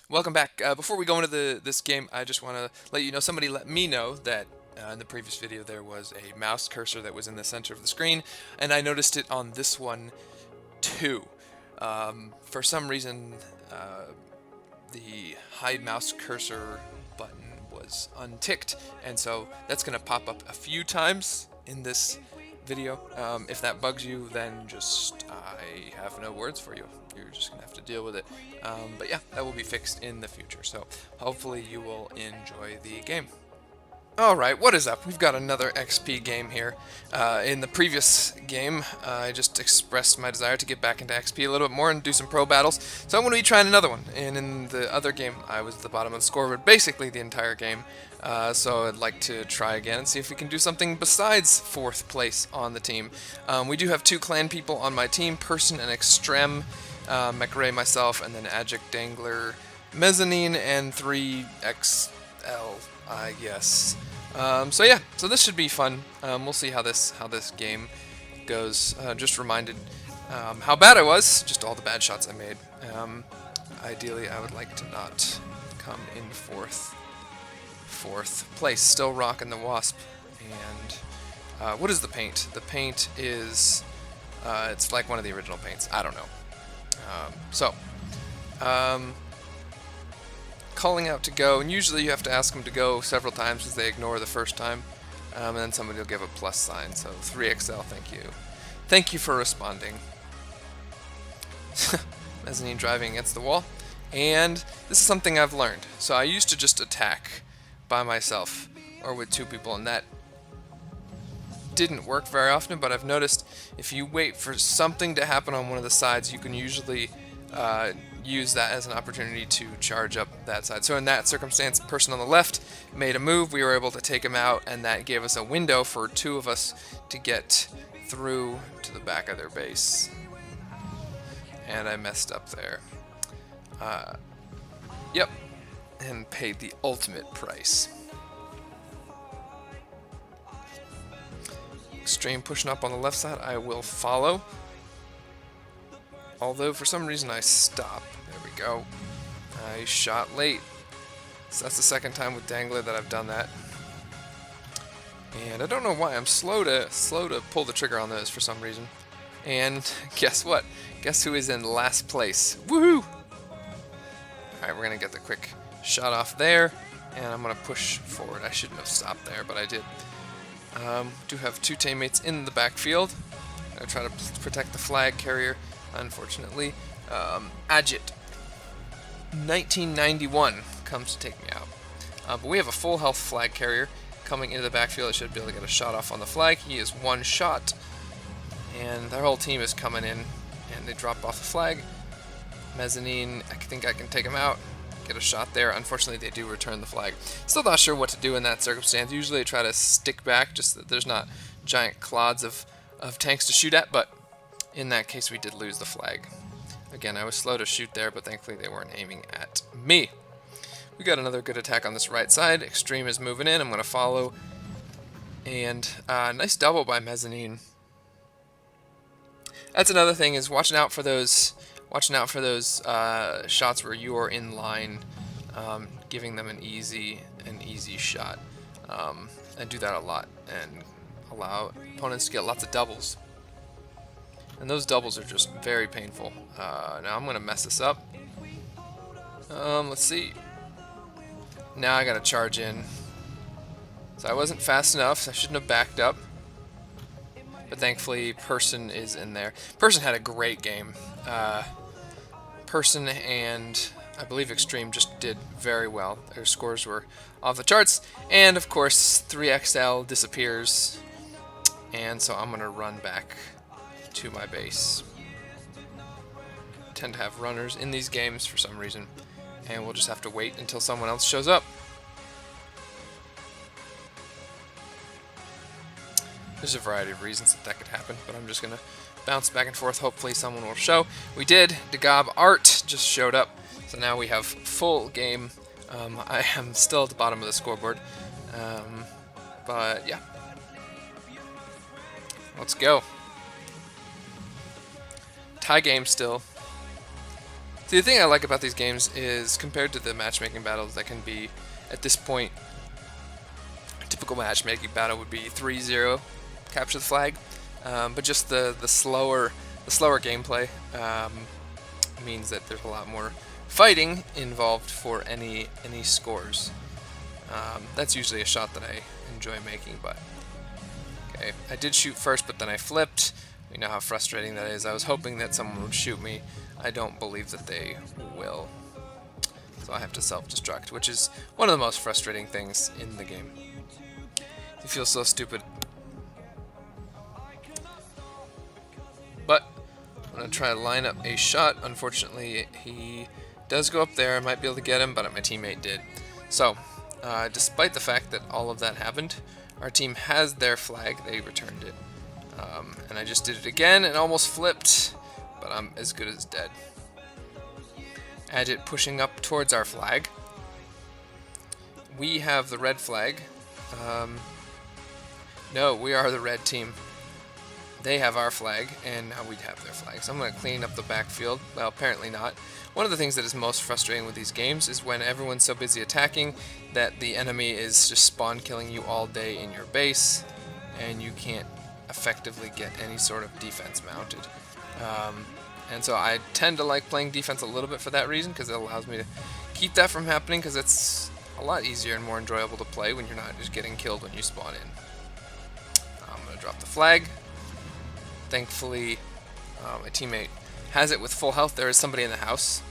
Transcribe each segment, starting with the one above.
Welcome back. Before we go into this game, I just want to let you know, somebody let me know that in the previous video there was a mouse cursor that was in the center of the screen, and I noticed it on this one too. For some reason, the hide mouse cursor button was unticked, and so that's going to pop up a few times in this video. If that bugs you, then just I have no words for you. You're just gonna have to deal with it. But yeah, that will be fixed in the future. So hopefully you will enjoy the game. Alright, what is up? We've got another XP game here. In the previous game, I just expressed my desire to get back into XP a little bit more and do some pro battles, so I'm going to be trying another one. And in the other game, I was at the bottom of the scoreboard basically the entire game, so I'd like to try again and see if we can do something besides 4th place on the team. We do have 2 clan people on my team, Person and Extreme, McRae, myself, and then Ajik, Dangler, Mezzanine, and 3XL, I guess. So yeah, so this should be fun. We'll see how this game goes. Just reminded how bad I was, just all the bad shots I made. Ideally, I would like to not come in fourth place. Still rocking the Wasp. And what is the paint? The paint is it's like one of the original paints. I don't know. Calling out to go, and usually you have to ask them to go several times because they ignore the first time, and then somebody will give a plus sign. So 3XL, thank you. Thank you for responding. Mezzanine driving against the wall, and this is something I've learned. So I used to just attack by myself or with 2 people, and that didn't work very often, but I've noticed if you wait for something to happen on one of the sides, you can usually use that as an opportunity to charge up that side. So in that circumstance, the person on the left made a move, we were able to take him out, and that gave us a window for 2 of us to get through to the back of their base. And I messed up there. Yep, and paid the ultimate price. Extreme pushing up on the left side, I will follow. Although for some reason I stopped. There we go. I shot late. So that's the second time with Dangler that I've done that. And I don't know why I'm slow to pull the trigger on those for some reason. And guess what? Guess who is in last place? Woohoo! Alright, we're gonna get the quick shot off there, and I'm gonna push forward. I shouldn't have stopped there, but I did. Do have 2 teammates in the backfield. I'm gonna try to protect the flag carrier. Unfortunately, Ajit 1991 comes to take me out. But we have a full health flag carrier coming into the backfield. I should be able to get a shot off on the flag. He is 1 shot, and their whole team is coming in, and they drop off the flag. Mezzanine, I think I can take him out, get a shot there. Unfortunately, they do return the flag. Still not sure what to do in that circumstance. Usually I try to stick back, just that there's not giant clods of tanks to shoot at, but in that case, we did lose the flag. Again, I was slow to shoot there, but thankfully they weren't aiming at me. We got another good attack on this right side. Extreme is moving in. I'm going to follow. And nice double by Mezzanine. That's another thing, is watching out for those shots where you are in line, giving them an easy shot. I do that a lot and allow opponents to get lots of doubles. And those doubles are just very painful. Now I'm going to mess this up. Let's see. Now I got to charge in. So I wasn't fast enough, so I shouldn't have backed up. But thankfully, Person is in there. Person had a great game. Person and I believe Extreme just did very well. Their scores were off the charts. And of course, 3XL disappears. And so I'm going to run back to my base. Tend to have runners in these games for some reason, and we'll just have to wait until someone else shows up. There's a variety of reasons that could happen, but I'm just gonna bounce back and forth. Hopefully someone will show. We did. Dagab Art just showed up, so now we have full game. I am still at the bottom of the scoreboard, but yeah, let's go. Tie game still. See, the thing I like about these games is, compared to the matchmaking battles that can be, at this point, a typical matchmaking battle would be 3-0, capture the flag, but just the slower gameplay means that there's a lot more fighting involved for any scores. That's usually a shot that I enjoy making, but okay, I did shoot first, but then I flipped. We know how frustrating that is. I was hoping that someone would shoot me. I don't believe that they will. So I have to self-destruct, which is one of the most frustrating things in the game. You feel so stupid. But I'm going to try to line up a shot. Unfortunately, he does go up there. I might be able to get him, but my teammate did. So, despite the fact that all of that happened, our team has their flag. They returned it. And I just did it again and almost flipped, but I'm as good as dead. Agit pushing up towards our flag. We have the red flag. No, we are the red team. They have our flag, and now we have their flag. So I'm going to clean up the backfield. Well, apparently not. One of the things that is most frustrating with these games is when everyone's so busy attacking that the enemy is just spawn killing you all day in your base, and you can't effectively get any sort of defense mounted. And so I tend to like playing defense a little bit for that reason, because it allows me to keep that from happening, because it's a lot easier and more enjoyable to play when you're not just getting killed when you spawn in. I'm going to drop the flag. Thankfully, my teammate has it with full health. There is somebody in the house.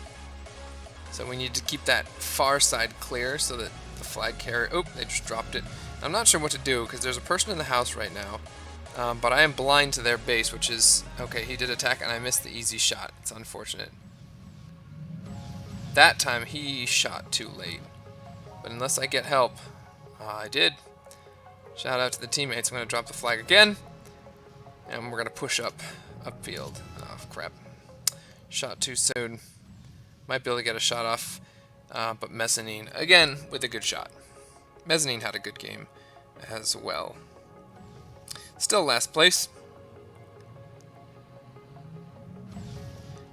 So we need to keep that far side clear so that the flag carrier... Oh, they just dropped it. I'm not sure what to do, because there's a person in the house right now. But I am blind to their base, which is... Okay, he did attack, and I missed the easy shot. It's unfortunate. That time, he shot too late. But unless I get help... I did. Shout out to the teammates. I'm going to drop the flag again. And we're going to push upfield. Oh, crap. Shot too soon. Might be able to get a shot off. But Mezzanine, again, with a good shot. Mezzanine had a good game as well. Still last place.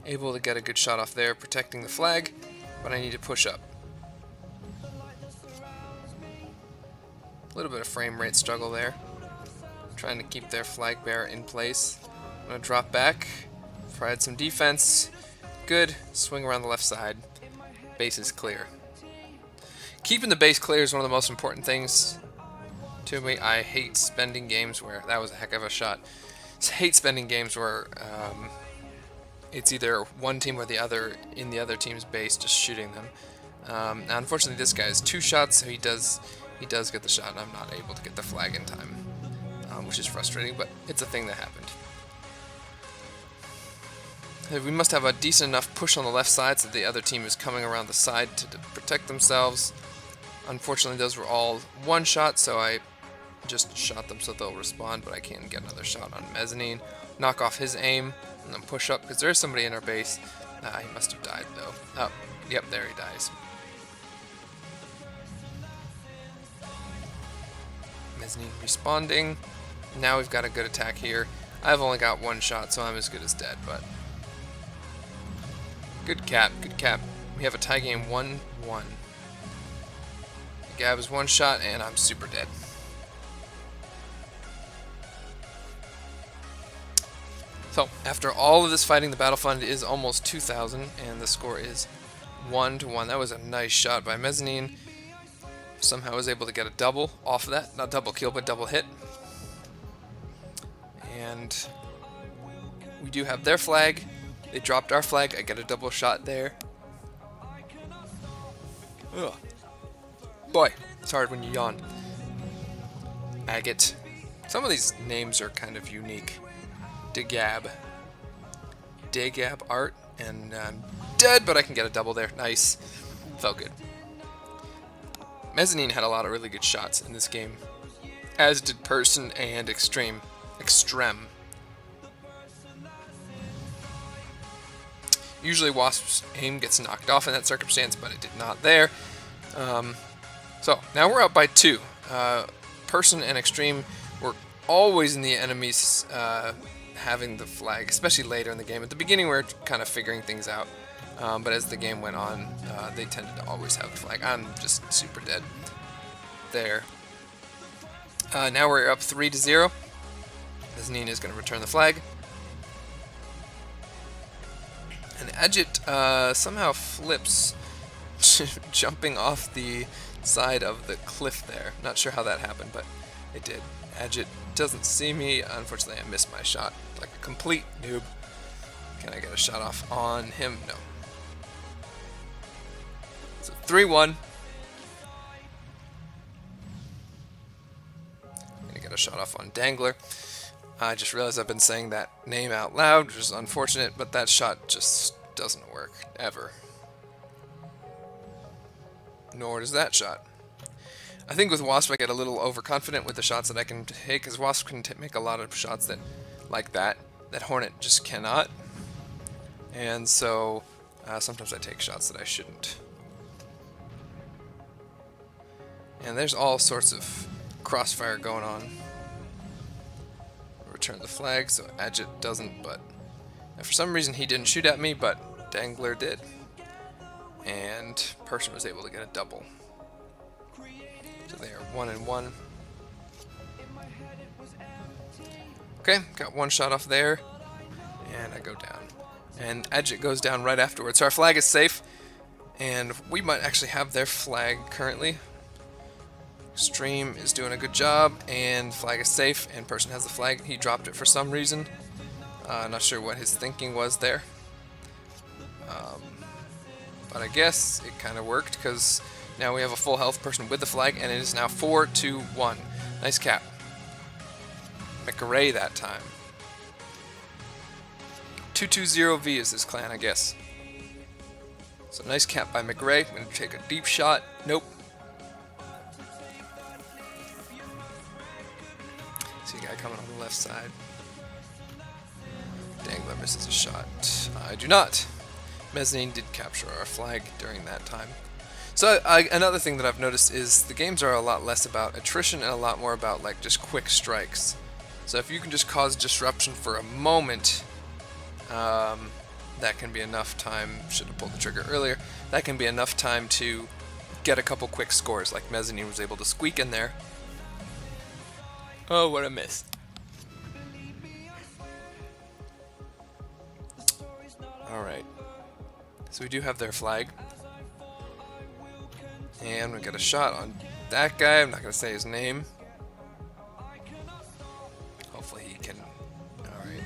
Able to get a good shot off there, protecting the flag, but I need to push up. A little bit of frame rate struggle there. Trying to keep their flag bearer in place. I'm going to drop back, provide some defense. Good. Swing around the left side. Base is clear. Keeping the base clear is one of the most important things to me. I hate spending games where... That was a heck of a shot. I hate spending games where it's either one team or the other in the other team's base just shooting them. Now unfortunately this guy has 2 shots, so he does get the shot, and I'm not able to get the flag in time. Which is frustrating, but it's a thing that happened. We must have a decent enough push on the left side so the other team is coming around the side to protect themselves. Unfortunately, those were all one shot, so I just shot them so they'll respond, but I can't get another shot on Mezzanine. Knock off his aim, and then push up, because there is somebody in our base. He must have died, though. Oh, yep, there he dies. Mezzanine responding. Now we've got a good attack here. I've only got 1 shot, so I'm as good as dead, but... Good cap, good cap. We have a tie game 1-1. Gab is 1 shot, and I'm super dead. So, after all of this fighting, the battle fund is almost 2,000, and the score is 1-1. That was a nice shot by Mezzanine. Somehow was able to get a double off of that. Not double kill, but double hit. And we do have their flag. They dropped our flag. I get a double shot there. Ugh. Boy, it's hard when you yawn. Agate. Some of these names are kind of unique. Degab. Degab art. And I'm dead, but I can get a double there. Nice. Felt good. Mezzanine had a lot of really good shots in this game. As did Person and Extreme. Extreme. Usually Wasp's aim gets knocked off in that circumstance, but it did not there. So, now we're up by 2. Person and Extreme were always in the enemies having the flag, especially later in the game. At the beginning we were kind of figuring things out. But as the game went on, they tended to always have the flag. I'm just super dead there. Now we're up 3-0. Mezzanine is going to return the flag. And Agit somehow flips, jumping off the side of the cliff there. Not sure how that happened, but it did. Agit doesn't see me. Unfortunately, I missed my shot like a complete noob. Can I get a shot off on him? No. So 3-1. Gonna get a shot off on Dangler. I just realized I've been saying that name out loud, which is unfortunate, but that shot just doesn't work, ever. Nor does that shot. I think with Wasp I get a little overconfident with the shots that I can take, because Wasp can make a lot of shots that, like that Hornet just cannot. And so sometimes I take shots that I shouldn't. And there's all sorts of crossfire going on. Return the flag, so Agit doesn't, but for some reason he didn't shoot at me, but Dangler did. And Person was able to get a double. So they are 1-1. Okay, got one shot off there, and I go down. And Agit goes down right afterwards. So our flag is safe, and we might actually have their flag currently. Stream is doing a good job, and flag is safe, and Person has the flag. He dropped it for some reason. Not sure what his thinking was there. But I guess it kind of worked, because now we have a full health Person with the flag, and it is now 4-1. Nice cap. McRae that time. 220V is this clan, I guess. So nice cap by McRae. I'm going to take a deep shot. Nope. See a guy coming on the left side. Dangler misses a shot. I do not. Mezzanine did capture our flag during that time. So another thing that I've noticed is the games are a lot less about attrition and a lot more about like just quick strikes. So if you can just cause disruption for a moment, that can be enough time. Should have pulled the trigger earlier. That can be enough time to get a couple quick scores, like Mezzanine was able to squeak in there. Oh, what a miss. Alright. So we do have their flag. And we got a shot on that guy. I'm not going to say his name. Hopefully he can... Alright.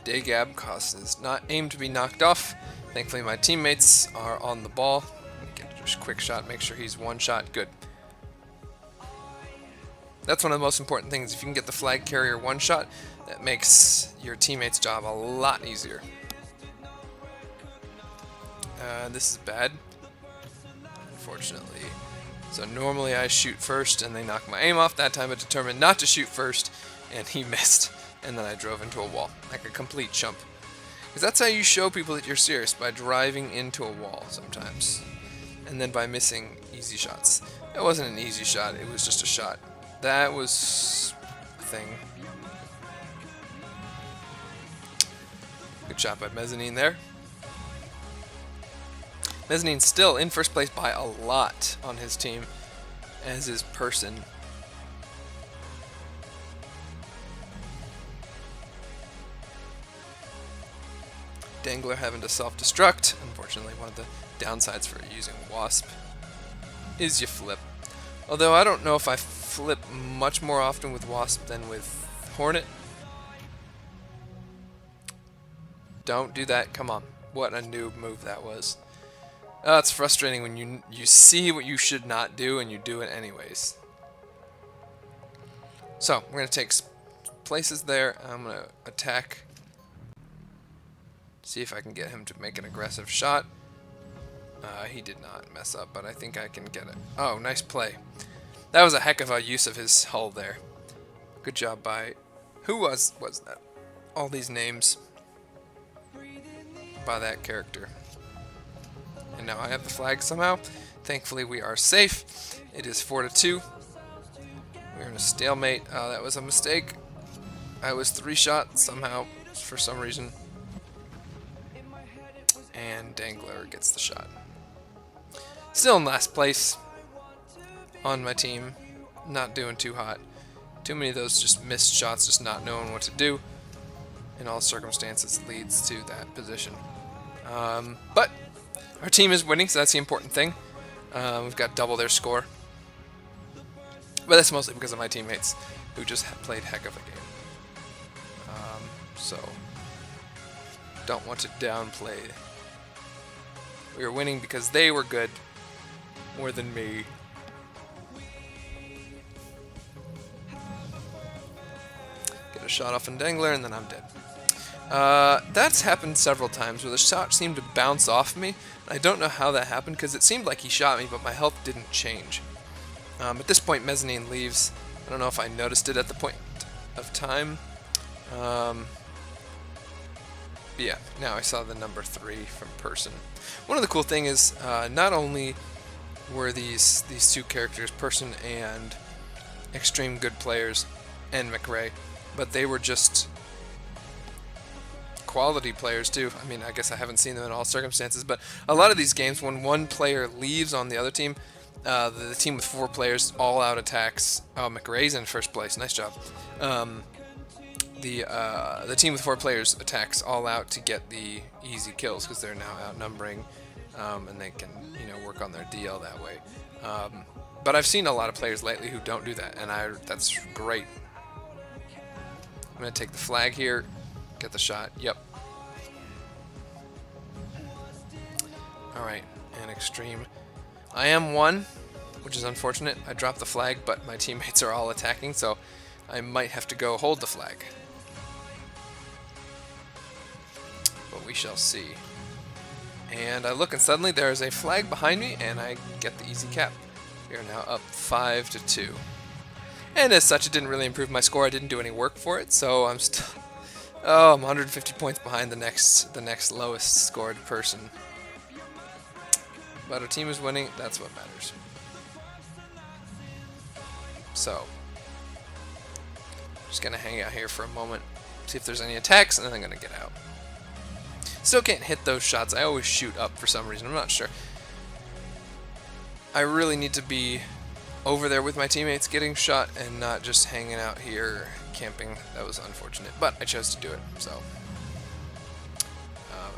Dagab is not aimed to be knocked off. Thankfully my teammates are on the ball. Get a quick shot, make sure he's one shot. Good. That's one of the most important things. If you can get the flag carrier one shot, that makes your teammate's job a lot easier. This is bad, unfortunately. So normally I shoot first and they knock my aim off. That time I determined not to shoot first, and he missed. And then I drove into a wall, like a complete chump. Because that's how you show people that you're serious, by driving into a wall sometimes. And then by missing easy shots. It wasn't an easy shot, it was just a shot. That was a thing. Good shot by Mezzanine there. Mezzanine's still in first place by a lot on his team, as is Person. Dangler having to self-destruct. Unfortunately, one of the downsides for using Wasp is you flip. Although I don't know if I flip much more often with Wasp than with Hornet. Don't do that. Come on. What a noob move that was. It's frustrating when you see what you should not do and you do it anyways. So, we're going to take places there. I'm going to attack. See if I can get him to make an aggressive shot. He did not mess up, but I think I can get it. Oh, nice play. That was a heck of a use of his hull there. Good job by... Who was that? All these names by that character. And now I have the flag somehow. Thankfully we are safe. It is 4-2. We're in a stalemate. That was a mistake. I was 3 shot somehow for some reason. And Dangler gets the shot. Still in last place on my team. Not doing too hot. Too many of those just missed shots, just not knowing what to do. In all circumstances leads to that position. But our team is winning, so that's the important thing. We've got double their score. But that's mostly because of my teammates, who just played heck of a game. So, don't want to downplay. We were winning because they were good more than me. Get a shot off in Dangler, and then I'm dead. That's happened several times where the shot seemed to bounce off me. I don't know how that happened because it seemed like he shot me, but my health didn't change. At this point, Mezzanine leaves. I don't know if I noticed it at the point of time. Yeah, now I saw the number 3 from Person. One of the cool things is not only were these two characters, Person and Extreme good players, and McRae, but they were just quality players too. I mean, I guess I haven't seen them in all circumstances, but a lot of these games, when one player leaves on the other team, the team with 4 players all out attacks. Oh, McRae's in first place. Nice job. The team with 4 players attacks all out to get the easy kills because they're now outnumbering, and they can work on their DL that way. But I've seen a lot of players lately who don't do that, and that's great. I'm gonna take the flag here, get the shot. Yep. All right, and Extreme. I am 1, which is unfortunate. I dropped the flag, but my teammates are all attacking, so I might have to go hold the flag. But we shall see. And I look, and suddenly there is a flag behind me, and I get the easy cap. We are now up 5-2. And as such, it didn't really improve my score. I didn't do any work for it, so I'm still... Oh, I'm 150 points behind the next lowest scored person. But our team is winning. That's what matters. So, just gonna hang out here for a moment, see if there's any attacks, and then I'm gonna get out. Still can't hit those shots. I always shoot up for some reason. I'm not sure. I really need to be over there with my teammates getting shot and not just hanging out here camping. That was unfortunate, but I chose to do it. So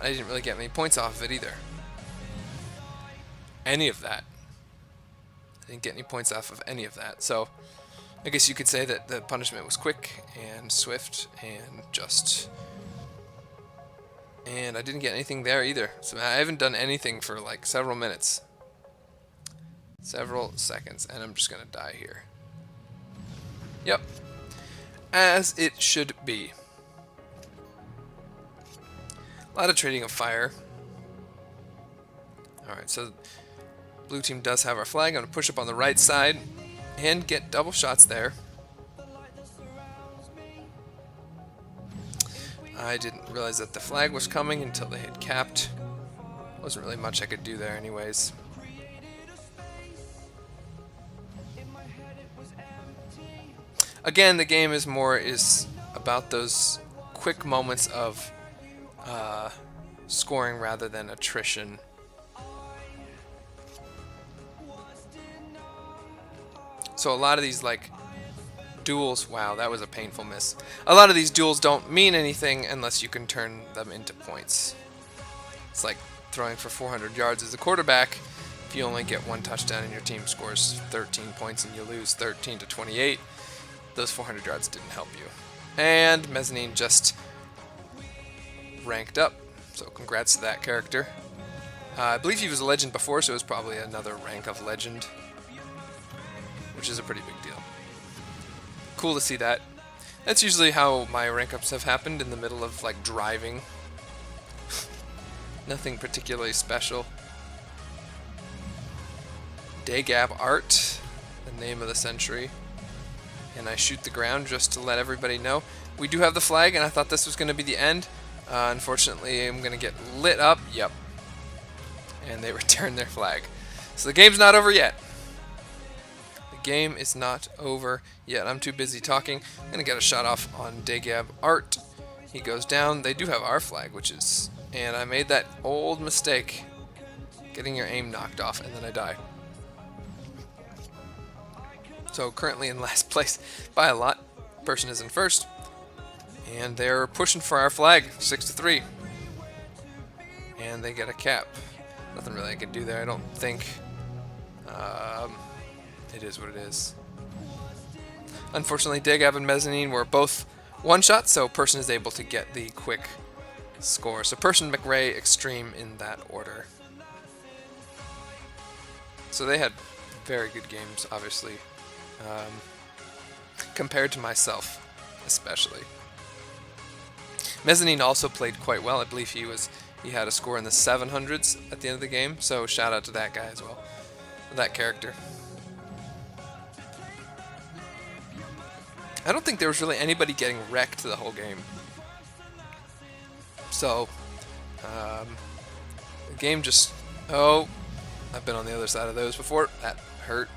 I didn't really get many points off of it either. Any of that. I didn't get any points off of any of that. So I guess you could say that the punishment was quick and swift and just. And I didn't get anything there either. So I haven't done anything for like several minutes. Several seconds. And I'm just going to die here. Yep. As it should be. A lot of trading of fire. Alright, so blue team does have our flag. I'm going to push up on the right side and get double shots there. I didn't realize that the flag was coming until they had capped. Wasn't really much I could do there anyways. Again, the game is about those quick moments of scoring rather than attrition. So a lot of these like duels, wow, that was a painful miss. A lot of these duels don't mean anything unless you can turn them into points. It's like throwing for 400 yards as a quarterback. If you only get 1 touchdown and your team scores 13 points and you lose 13-28, those 400 yards didn't help you. And Mezzanine just ranked up, so congrats to that character. I believe he was a legend before, so it was probably another rank of legend, which is a pretty big deal. Cool to see that. That's usually how my rank ups have happened, in the middle of like driving. Nothing particularly special. Day Gab Art, the name of the century. And I shoot the ground just to let everybody know. We do have the flag, and I thought this was going to be the end. Unfortunately, I'm going to get lit up. Yep. And they return their flag. So the game's not over yet. Game is not over yet. I'm too busy talking. I'm gonna get a shot off on Day Gab Art. He goes down. They do have our flag, which is and I made that old mistake, getting your aim knocked off, and then I die. So currently in last place by a lot. Person is in first, and they're pushing for our flag, 6-3, and they get a cap. Nothing really I can do there, I don't think. It is what it is. Unfortunately, Dig, and Mezzanine were both one-shot, so Person is able to get the quick score. So Person, McRae, Extreme in that order. So they had very good games, obviously, compared to myself, especially. Mezzanine also played quite well. I believe he had a score in the 700s at the end of the game, so shout out to that guy as well, that character. I don't think there was really anybody getting wrecked the whole game. So, the game just... Oh, I've been on the other side of those before. That hurt.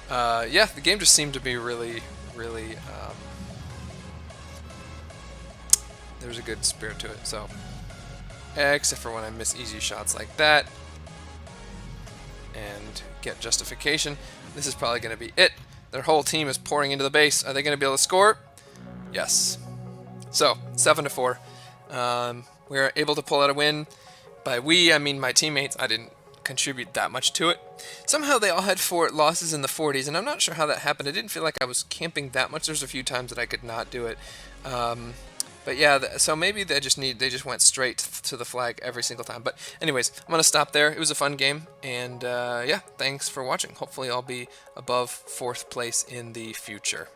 Yeah, the game just seemed to be really... there's a good spirit to it, so... Except for when I miss easy shots like that. And get justification. This is probably going to be it. Their whole team is pouring into the base. Are they going to be able to score? Yes. So, 7-4. We were able to pull out a win. By we, I mean my teammates. I didn't contribute that much to it. Somehow they all had 4 losses in the 40s, and I'm not sure how that happened. I didn't feel like I was camping that much. There's a few times that I could not do it. But yeah, so maybe they just went straight to the flag every single time. But anyways, I'm gonna stop there. It was a fun game, and yeah, thanks for watching. Hopefully I'll be above 4th place in the future.